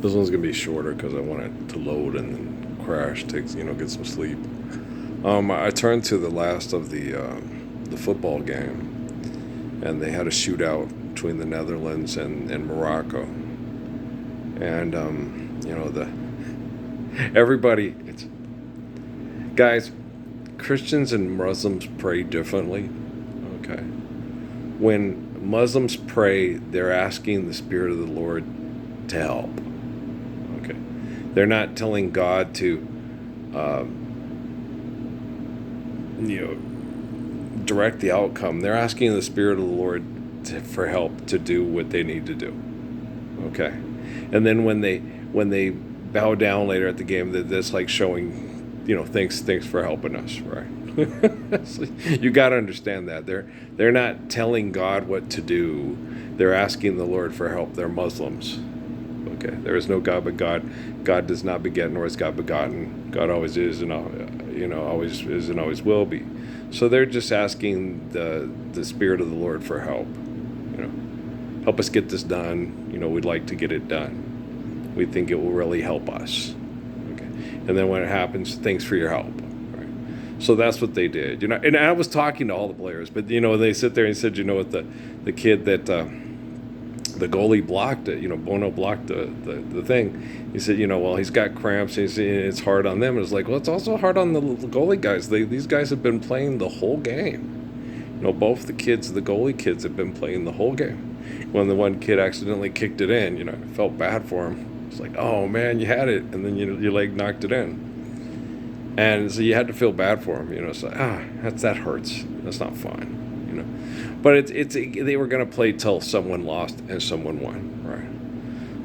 This one's gonna be shorter because I want it to load and then crash. Takes get some sleep. I turned to the last of the football game, and they had a shootout between the Netherlands and Morocco, and the everybody. It's guys, Christians and Muslims pray differently. Okay, when Muslims pray, they're asking the Spirit of the Lord to help. Okay, they're not telling God to, direct the outcome. They're asking the Spirit of the Lord for help to do what they need to do. Okay, and then when they bow down later at the game, that's like showing, thanks for helping us, right? You got to understand that they're not telling God what to do. They're asking the Lord for help. They're Muslims. Okay, there is no God but God. God does not beget, nor is God begotten. God always is, and always is, and always will be. So they're just asking the Spirit of the Lord for help. Help us get this done. We'd like to get it done. We think it will really help us. Okay, and then when it happens, thanks for your help. So that's what they did, And I was talking to all the players, but they sit there and said, what the kid that the goalie blocked it, Bono blocked the thing. He said, well, he's got cramps. And it's hard on them. And it's like, well, it's also hard on the goalie guys. These guys have been playing the whole game. Both the goalie kids have been playing the whole game. When the one kid accidentally kicked it in, I felt bad for him. It's like, oh man, you had it, and then your leg knocked it in. And so you had to feel bad for him, It's like, that hurts. That's not fun, But they were going to play till someone lost and someone won, right?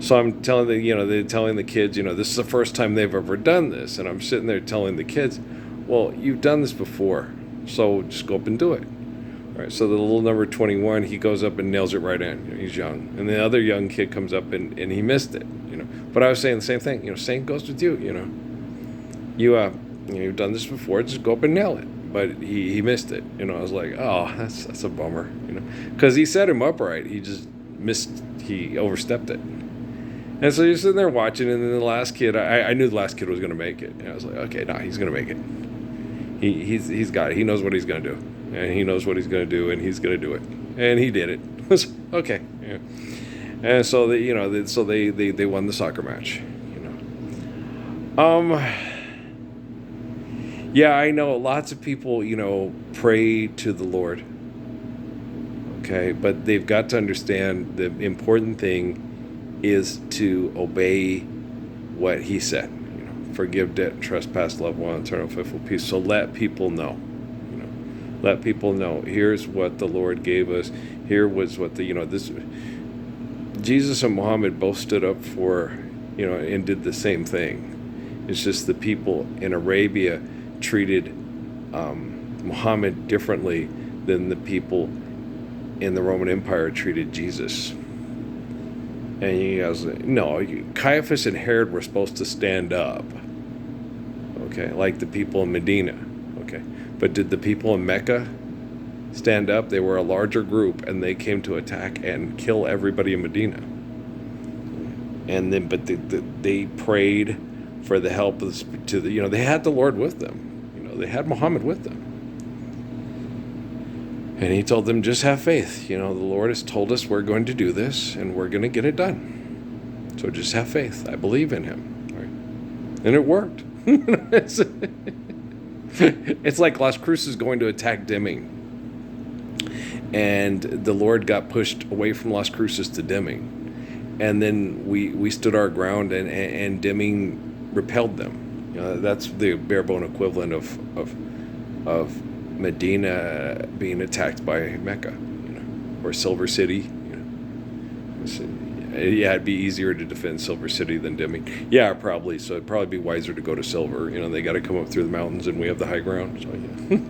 So I'm telling they're telling the kids, this is the first time they've ever done this, and I'm sitting there telling the kids, well, you've done this before, so just go up and do it, right? So the little number 21, he goes up and nails it right in. He's young, and the other young kid comes up and he missed it, But I was saying the same thing, same goes with you, you've done this before, just go up and nail it. But he missed it. I was like, oh, that's a bummer, because he set him up right. He just missed, he overstepped it. And so you're sitting there watching, and then the last kid, I knew the last kid was going to make it. And I was like, okay, he's going to make it. He's got it. He knows what he's going to do. And he knows what he's going to do, and he's going to do it. And he did it. Okay. Yeah. And so they won the soccer match, Yeah, I know lots of people, pray to the Lord. Okay, but they've got to understand the important thing is to obey what He said. Forgive debt, trespass, love one, eternal, faithful peace. So let people know. Let people know. Here's what the Lord gave us. Here was what this. Jesus and Muhammad both stood up for, and did the same thing. It's just the people in Arabia treated Muhammad differently than the people in the Roman Empire treated Jesus. And he goes, no, Caiaphas and Herod were supposed to stand up, okay, like the people in Medina, okay. But did the people in Mecca stand up? They were a larger group, and they came to attack and kill everybody in Medina. And then, but they prayed for the help of they had the Lord with them. They had Muhammad with them. And he told them, just have faith. The Lord has told us we're going to do this, and we're going to get it done. So just have faith. I believe in Him. Right? And it worked. It's like Las Cruces going to attack Deming. And the Lord got pushed away from Las Cruces to Deming. And then we stood our ground, and Deming repelled them. That's the bare bone equivalent of Medina being attacked by Mecca, or Silver City. Yeah, it'd be easier to defend Silver City than Deming. Yeah, probably. So it'd probably be wiser to go to Silver. They got to come up through the mountains, and we have the high ground. So yeah,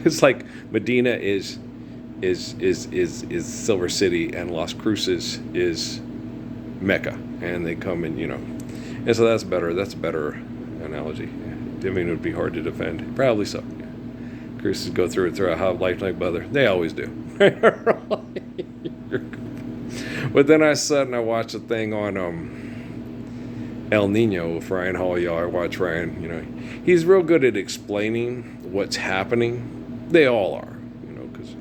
it's like Medina is Silver City, and Las Cruces is Mecca, and they come in, and so that's better. That's a better analogy. Yeah. Deming would be hard to defend. Probably so. Yeah. Cruces go through a hot life like mother. They always do. But then I sat and I watched a thing on El Nino with Ryan Hall. Y'all, I watch Ryan. He's real good at explaining what's happening. They all are, because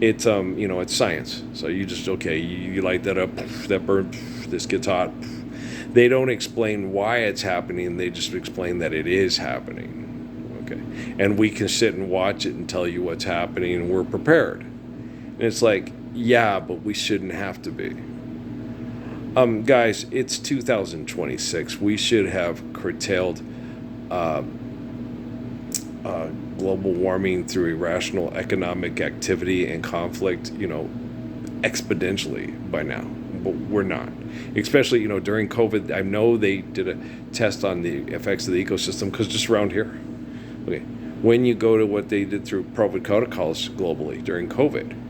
it's it's science. So you just you light that up, that burn, this gets hot. They don't explain why it's happening. They just explain that it is happening. Okay, and we can sit and watch it and tell you what's happening, and we're prepared. And it's like, yeah, but we shouldn't have to be. Guys, it's 2026. We should have curtailed global warming through irrational economic activity and conflict, exponentially by now. But we're not. Especially, during COVID, I know they did a test on the effects of the ecosystem, because just around here, okay, when you go to what they did through COVID protocols globally during COVID,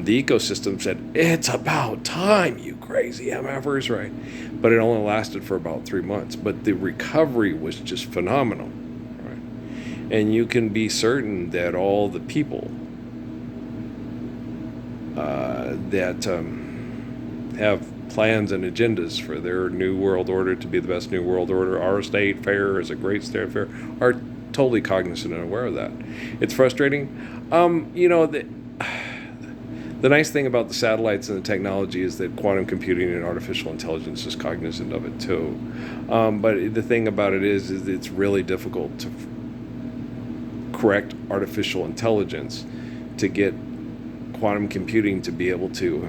the ecosystem said, it's about time, you crazy MFers, right? But it only lasted for about 3 months. But the recovery was just phenomenal, right? And you can be certain that all the people that have plans and agendas for their new world order to be the best new world order, our state fair is a great state fair, are totally cognizant and aware of that. It's frustrating. The nice thing about the satellites and the technology is that quantum computing and artificial intelligence is cognizant of it too. But the thing about it is it's really difficult to correct artificial intelligence to get quantum computing to be able to.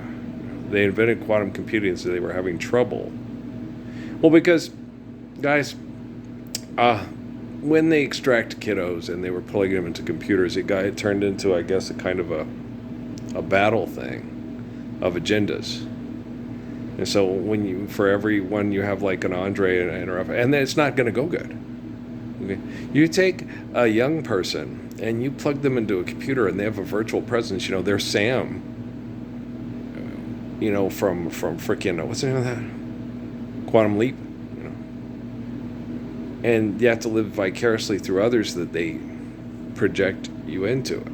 They invented quantum computing, so they were having trouble. Well, because, guys, when they extract kiddos and they were pulling them into computers, it turned into, I guess, a kind of a battle thing of agendas. And so for every one you have like an Andre and then it's not going to go good. Okay? You take a young person and you plug them into a computer and they have a virtual presence. They're Sam. From freaking, what's the name of that? Quantum Leap. And you have to live vicariously through others that they project you into.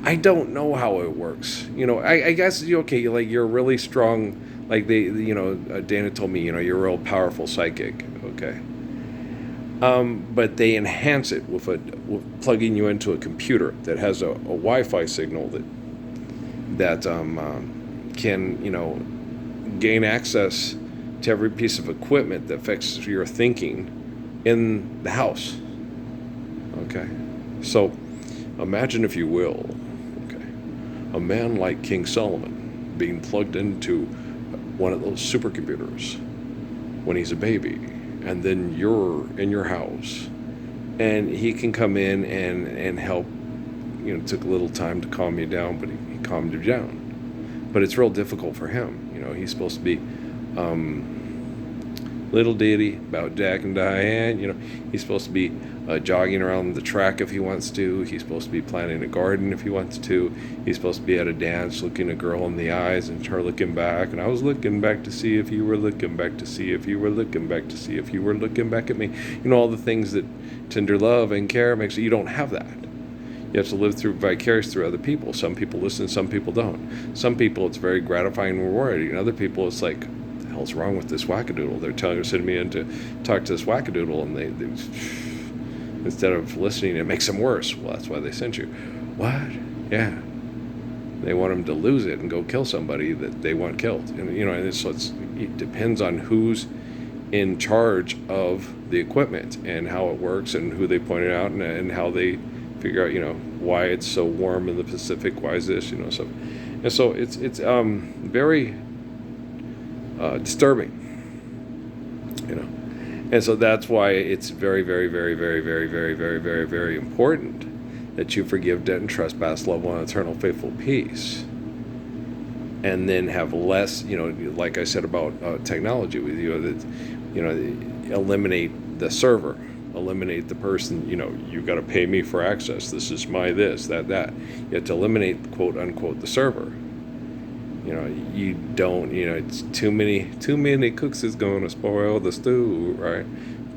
I don't know how it works. I guess you're really strong. Like Dana told me, you're a real powerful psychic. Okay. But they enhance it with plugging you into a computer that has a Wi-Fi signal that can gain access to every piece of equipment that affects your thinking in the house. Okay. So imagine, if you will, a man like King Solomon being plugged into one of those supercomputers when he's a baby, and then you're in your house, and he can come in and help. It took a little time to calm you down, but he calmed you down. But it's real difficult for him. He's supposed to be little ditty about Jack and Diane. He's supposed to be jogging around the track if he wants to. He's supposed to be planting a garden if he wants to. He's supposed to be at a dance looking a girl in the eyes and her looking back. And I was looking back to see if you were looking back to see if you were looking back to see if you were looking back at me. All the things that tender love and care makes. You don't have that. You have to live vicarious through other people. Some people listen, some people don't. Some people it's very gratifying and rewarding. And other people it's like, what the hell's wrong with this wackadoodle? They're sending me in to talk to this wackadoodle, and they instead of listening, it makes them worse. Well, that's why they sent you. What? Yeah. They want them to lose it and go kill somebody that they want killed. And it depends on who's in charge of the equipment and how it works and who they pointed out and how they figure out, why it's so warm in the Pacific, why is this, so. And so it's very disturbing, And so that's why it's very, very, very, very, very, very, very, very, very important that you forgive debt and trespass, love one, eternal faithful peace. And then have less, like I said about technology with you, that, eliminate the server. Eliminate the person, you got to pay me for access. This is my this, that. You have to eliminate, quote unquote, the server. You don't, it's too many cooks is going to spoil the stew, right?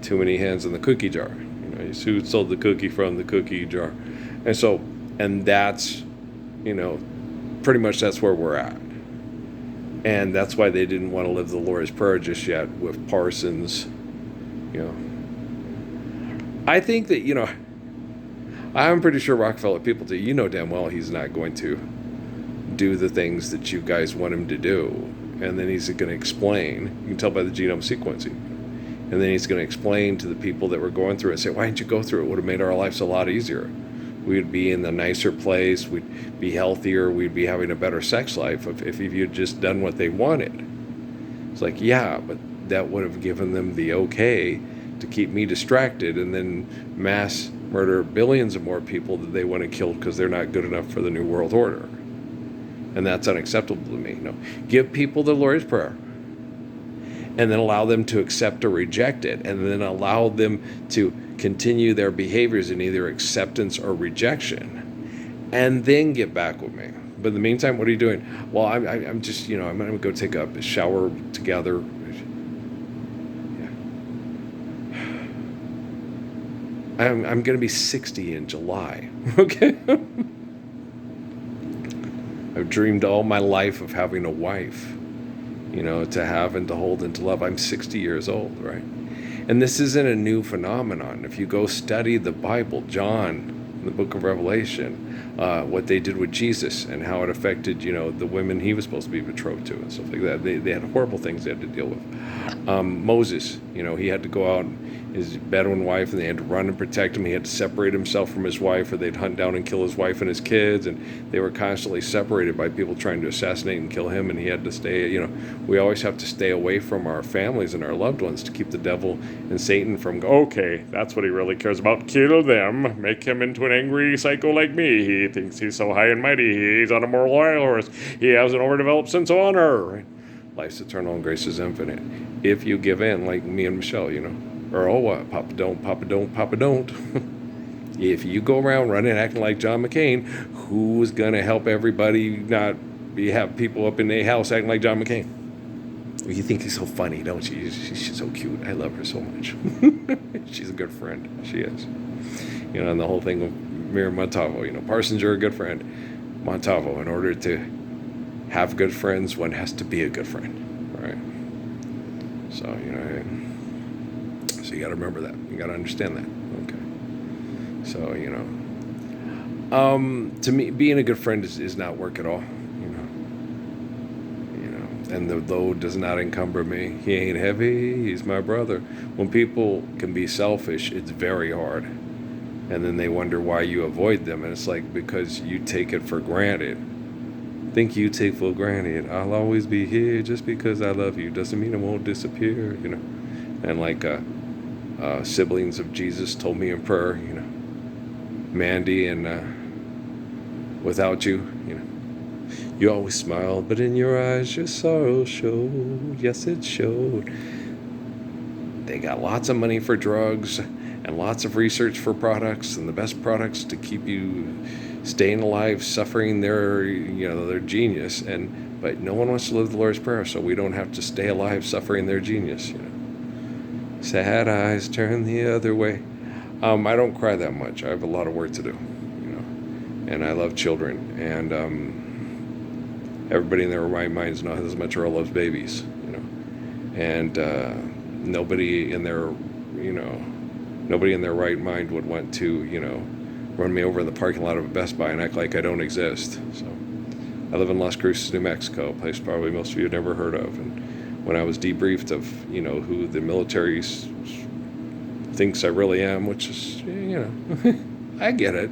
Too many hands in the cookie jar. Who sold the cookie from the cookie jar. And that's, pretty much that's where we're at. And that's why they didn't want to live the Lord's Prayer just yet with Parsons. You know, I think that, I'm pretty sure Rockefeller people do. You know damn well he's not going to do the things that you guys want him to do. And then he's going to explain. You can tell by the genome sequencing. And then he's going to explain to the people that were going through it and say, why didn't you go through it? It would have made our lives a lot easier. We'd be in a nicer place. We'd be healthier. We'd be having a better sex life if you'd just done what they wanted. It's like, yeah, but that would have given them the okay to keep me distracted and then mass murder billions of more people that they want to kill because they're not good enough for the New World Order. And that's unacceptable to me. No, give people the Lord's Prayer and then allow them to accept or reject it, and then allow them to continue their behaviors in either acceptance or rejection, and then get back with me. But in the meantime, what are you doing? Well, I'm just, I'm going to go take a shower together. Yeah. I'm going to be 60 in July, okay? I've dreamed all my life of having a wife, to have and to hold and to love. I'm 60 years old, right? And this isn't a new phenomenon. If you go study the Bible, John, the book of Revelation, what they did with Jesus and how it affected, the women he was supposed to be betrothed to and stuff like that. They had horrible things they had to deal with. Moses, he had to go out, his Bedouin wife, and they had to run and protect him. He had to separate himself from his wife, or they'd hunt down and kill his wife and his kids, and they were constantly separated by people trying to assassinate and kill him, and he had to stay, we always have to stay away from our families and our loved ones to keep the devil and Satan from, okay, that's what he really cares about, kill them, make him into an angry psycho like me, he thinks he's so high and mighty, he's on a moral high horse, he has an overdeveloped sense of honor, right? Life's eternal and grace is infinite. If you give in, like me and Michelle, or oh what, Papa don't, Papa don't, Papa don't. If you go around running acting like John McCain, who's gonna help everybody not have people up in their house acting like John McCain? Well, you think he's so funny, don't you? She's so cute. I love her so much. She's a good friend. She is. And the whole thing with Miriam Montalvo, Parsons, you're a good friend. Montalvo, in order to have good friends, one has to be a good friend, right? So, so you got to remember that. You got to understand that. Okay. So, to me, being a good friend is not work at all. And the load does not encumber me. He ain't heavy. He's my brother. When people can be selfish, it's very hard. And then they wonder why you avoid them. And it's like, because you take it for granted. Think you take for granted. I'll always be here just because I love you. Doesn't mean it won't disappear, And like siblings of Jesus told me in prayer, Mandy and without you, you always smiled, but in your eyes your sorrow showed. Yes, it showed. They got lots of money for drugs and lots of research for products, and the best products to keep you staying alive, suffering their genius. But no one wants to live the Lord's Prayer, so we don't have to stay alive suffering their genius. Sad eyes turn the other way. I don't cry that much. I have a lot of work to do, and I love children, and everybody in their right minds knows as much Earl loves babies, and nobody in their right mind would want to, run me over in the parking lot of a Best Buy and act like I don't exist. So I live in Las Cruces, New Mexico, a place probably most of you have never heard of. And when I was debriefed of, who the military thinks I really am, which is, I get it.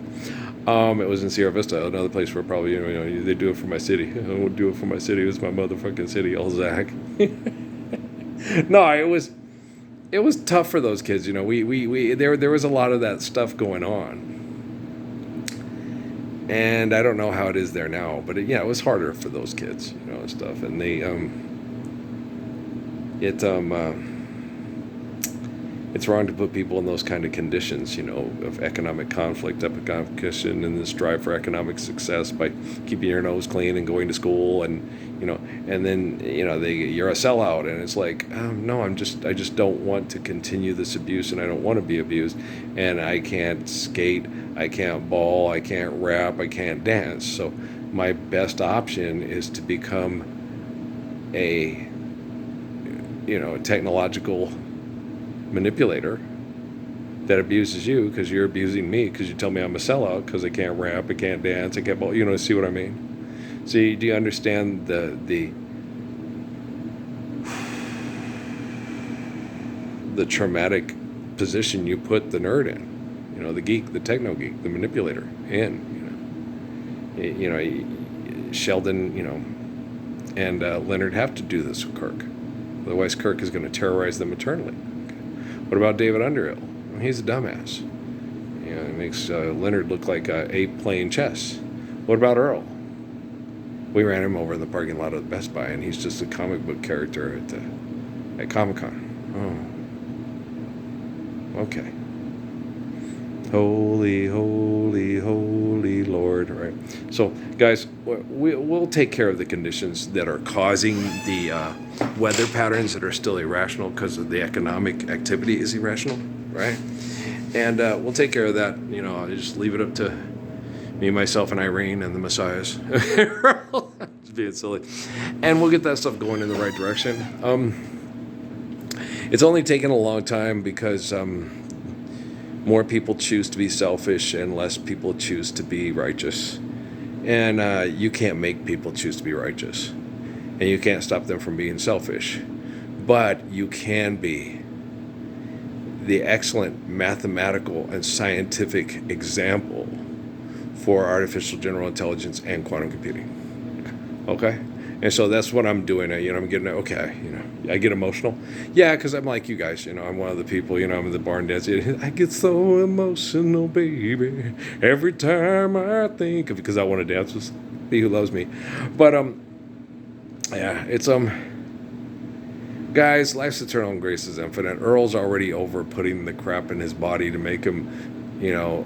It was in Sierra Vista, another place where probably, they do it for my city. I would do it for my city. It was my motherfucking city, old Zach. No, it was tough for those kids. There was a lot of that stuff going on. And I don't know how it is there now, but it was harder for those kids, and stuff. And they, it's wrong to put people in those kind of conditions, of economic conflict, economic competition, and this drive for economic success by keeping your nose clean and going to school, and and then you're a sellout, and it's like, no, I just don't want to continue this abuse, and I don't want to be abused, and I can't skate, I can't ball, I can't rap, I can't dance. So my best option is to become a technological manipulator that abuses you because you're abusing me because you tell me I'm a sellout because I can't rap, I can't dance, I can't ball. See what I mean? See, do you understand the traumatic position you put the nerd in? The geek, the techno geek, the manipulator in. Sheldon, and Leonard have to do this with Kirk. Otherwise, Kirk is going to terrorize them eternally. Okay. What about David Underhill? Well, he's a dumbass. He makes Leonard look like an ape playing chess. What about Earl? We ran him over in the parking lot of the Best Buy, and he's just a comic book character at Comic-Con. Oh. Okay. Holy, holy, holy Lord. Right. So, guys, we'll take care of the conditions that are causing the weather patterns that are still irrational because of the economic activity is irrational, right? And we'll take care of that. I'll just leave it up to me, myself, and Irene and the Messiahs. Just being silly. And we'll get that stuff going in the right direction. It's only taken a long time because more people choose to be selfish and less people choose to be righteous. And you can't make people choose to be righteous. And you can't stop them from being selfish. But you can be the excellent mathematical and scientific example for artificial general intelligence and quantum computing. Okay? And so that's what I'm doing. I'm getting, okay, I get emotional. Yeah, because I'm like you guys, I'm one of the people, I'm in the barn dancing. I get so emotional, baby, every time I think of, because I want to dance with somebody who loves me. But, yeah, it's, guys, life's eternal and grace is infinite. Earl's already over putting the crap in his body to make him,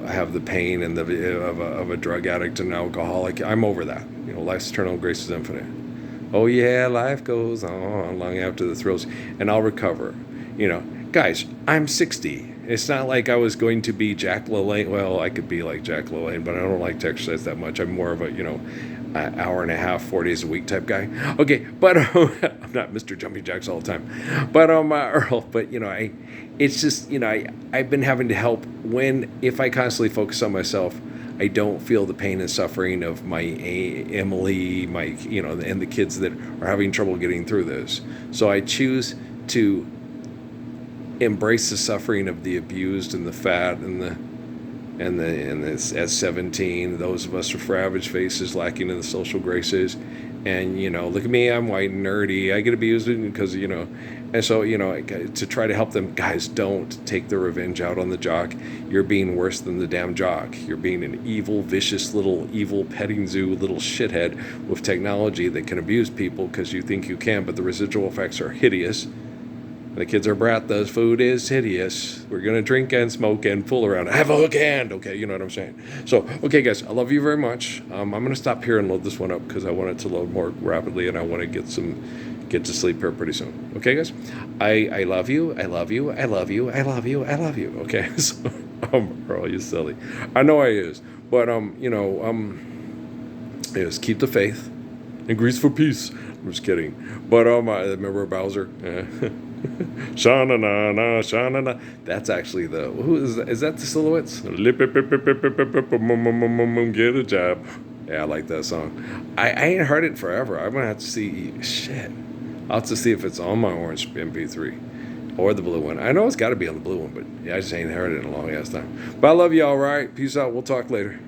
have the pain and of a drug addict and an alcoholic. I'm over that. Life's eternal and grace is infinite. Oh yeah, life goes on long after the thrills, and I'll recover. Guys, I'm 60. It's not like I was going to be Jack LaLanne. Well, I could be like Jack LaLanne, but I don't like to exercise that much. I'm more of a, an hour and a half, 4 days a week type guy. Okay, but I'm not Mr. Jumping Jacks all the time. But Earl, but it's just I've been having to help if I constantly focus on myself. I don't feel the pain and suffering of my Emily, and the kids that are having trouble getting through this. So I choose to embrace the suffering of the abused and the fat and the at 17, those of us with ravaged faces lacking in the social graces. And, look at me, I'm white and nerdy. I get abused because, and so, to try to help them, guys, don't take the revenge out on the jock. You're being worse than the damn jock. You're being an evil, vicious, evil petting zoo little shithead with technology that can abuse people because you think you can, but the residual effects are hideous. The kids are brat, the food is hideous. We're going to drink and smoke and fool around. Have a hook hand. Okay, you know what I'm saying. So, okay, guys, I love you very much. I'm going to stop here and load this one up because I want it to load more rapidly and I want to get to sleep here pretty soon. Okay, guys? I love you. I love you. I love you. I love you. I love you. Okay? So, Earl, you silly. I know I is. But, is keep the faith and grease for peace. I'm just kidding. But, remember Bowser? Sha-na-na-na, sha-na-na. That's actually is that the Silhouettes? Get a job. Yeah, I like that song. I ain't heard it forever. I'm gonna have to see. Shit, I'll have to see if it's on my orange MP3 or the blue one. I know it's got to be on the blue one, but yeah, I just ain't heard it in a long ass time. But I love you all right. Peace out. We'll talk later.